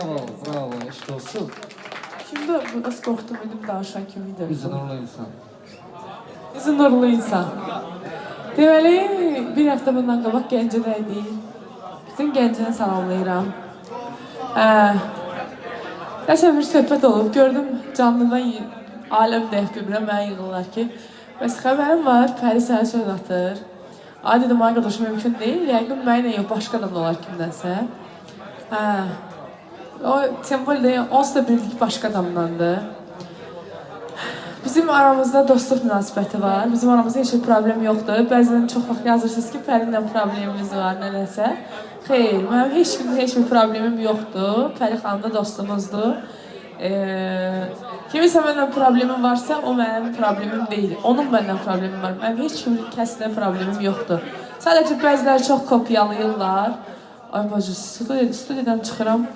Bravo, bravo, eşit olsun. Şimdi biraz korktum, elim danışan kimiydi. Üzün uğurlu insan. Üzün nurlu insan. Deməli, bir həftə bundan qabaq Gəncədə idik. Bütün Gəncəni salamlayıram. Nəsə bir söhbət olub, gördüm canlıdan aləmdə bir-birə mənə yığırlar ki, bəs xəbərim var, Pəri səni söz atır. Ay dedim, ay qardaş, mümkün deyil, yəqin mənə yox, başqa adam da olar kimdənsə. O sembol də onsuz da bildik başqa adamdandır. Bizim aramızda dostluq münasibəti var, bizim aramızda heç bir problem yoxdur. Bəzən çox vaxt yazırsınız ki, Pərinlə problemimiz var, nələsə. Xeyr, mənim heç kimdə heç bir problemim yoxdur. Pəri xanım da dostumuzdur. Kimisə məndən problemim varsa, o mənim problemim deyil. Onun məndən problemi var. Mənim heç kimin kəsinə problemim yoxdur. Sadəcə bəziləri çox kopyalayırlar. Ay bacı, studiyadan çıxıram.